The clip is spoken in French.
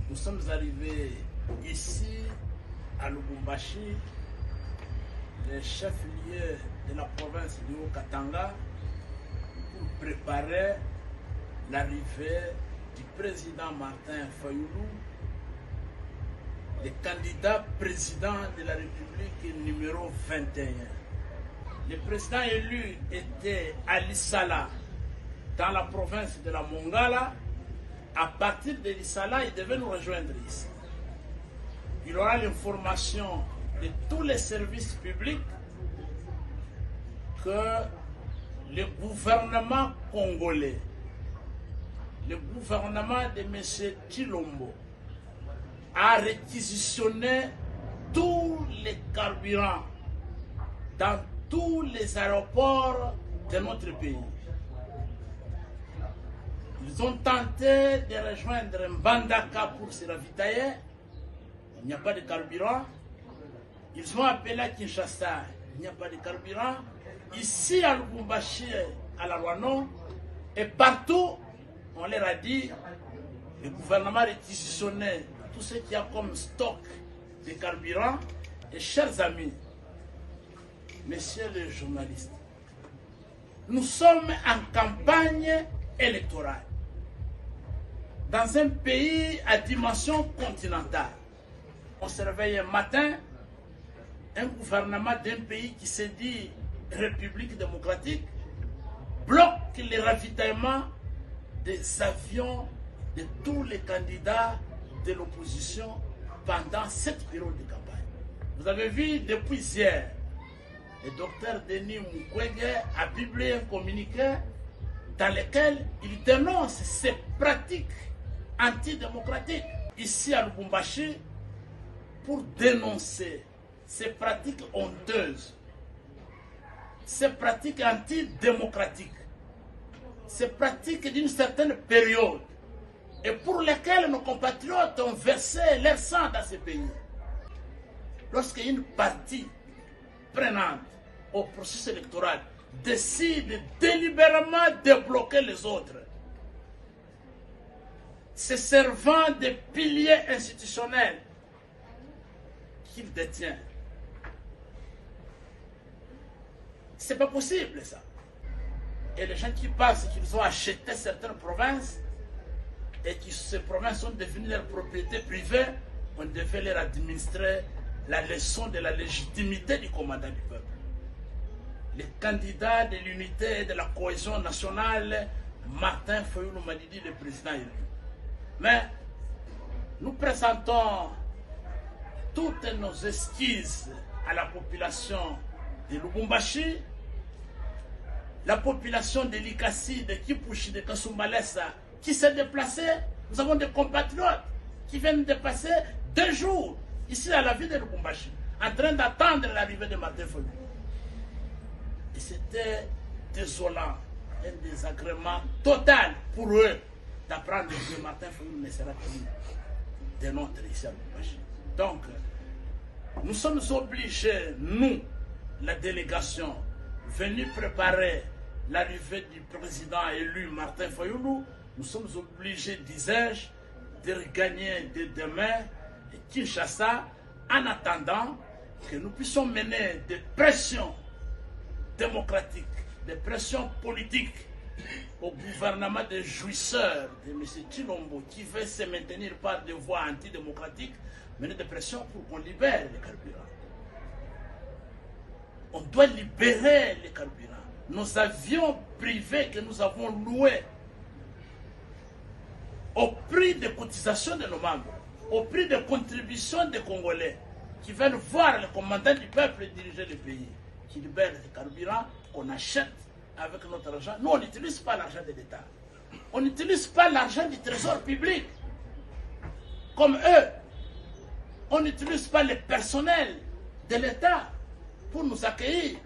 Nous sommes arrivés ici à Lubumbashi, le chef-lieu de la province du Haut-Katanga, pour préparer l'arrivée du président Martin Fayulu, le candidat président de la République numéro 21. Le président élu était Ali Sala dans la province de la Mongala. À partir de Lissala, il devait nous rejoindre ici. Il aura l'information de tous les services publics que le gouvernement congolais, le gouvernement de M. Tshilombo, a réquisitionné tous les carburants dans tous les aéroports de notre pays. Ils ont tenté de rejoindre Mbandaka pour se ravitailler. Il n'y a pas de carburant. Ils ont appelé à Kinshasa. Il n'y a pas de carburant. Ici à Lubumbashi, à la Rwanda, et partout, on leur a dit, le gouvernement a réquisitionné tout ce qu'il y a comme stock de carburant. Et chers amis, messieurs les journalistes, nous sommes en campagne électorale dans un pays à dimension continentale. On se réveille un matin, un gouvernement d'un pays qui se dit République démocratique bloque les ravitaillements des avions de tous les candidats de l'opposition pendant cette période de campagne. Vous avez vu depuis hier, le docteur Denis Mukwege a publié un communiqué dans lequel il dénonce ces pratiques antidémocratiques ici à Lubumbashi pour dénoncer ces pratiques honteuses, ces pratiques antidémocratiques, ces pratiques d'une certaine période et pour lesquelles nos compatriotes ont versé leur sang dans ce pays. Lorsqu'une partie prenante au processus électoral décide délibérément de bloquer les autres, se servant des piliers institutionnels qu'il détient. C'est pas possible ça. Et les gens qui pensent qu'ils ont acheté certaines provinces et que ces provinces sont devenues leur propriété privée, on devait leur administrer la leçon de la légitimité du commandant du peuple. Le candidat de l'unité et de la cohésion nationale, Martin Fayulu Madidi, le président élu. Mais nous présentons toutes nos esquisses à la population de Lubumbashi, la population de Likasi, de Kipushi, de Kasumbalesa, qui s'est déplacée. Nous avons des compatriotes qui viennent de passer 2 jours ici à la ville de Lubumbashi, en train d'attendre l'arrivée de Martin Fayulu. Et c'était désolant, un désagrément total pour eux d'apprendre que Martin Fayulu ne sera plus de notre ici à Lubumbashi. Donc, nous sommes obligés, nous, la délégation, venue préparer l'arrivée du président élu Martin Fayulu, nous sommes obligés, disais-je, de regagner dès demain Kinshasa en attendant que nous puissions mener des pressions démocratiques, des pressions politiques au gouvernement des jouisseurs de M. Tshilombo qui veut se maintenir par des voies antidémocratiques, mener des pressions pour qu'on libère les carburants. On doit libérer les carburants. Nos avions privés que nous avons loués au prix des cotisations de nos membres, au prix des contributions des Congolais qui veulent voir le commandant du peuple diriger le pays, qui libère les carburants qu'on achète avec notre argent. Nous, on n'utilise pas l'argent de l'État. On n'utilise pas l'argent du trésor public comme eux. On n'utilise pas le personnel de l'État pour nous accueillir.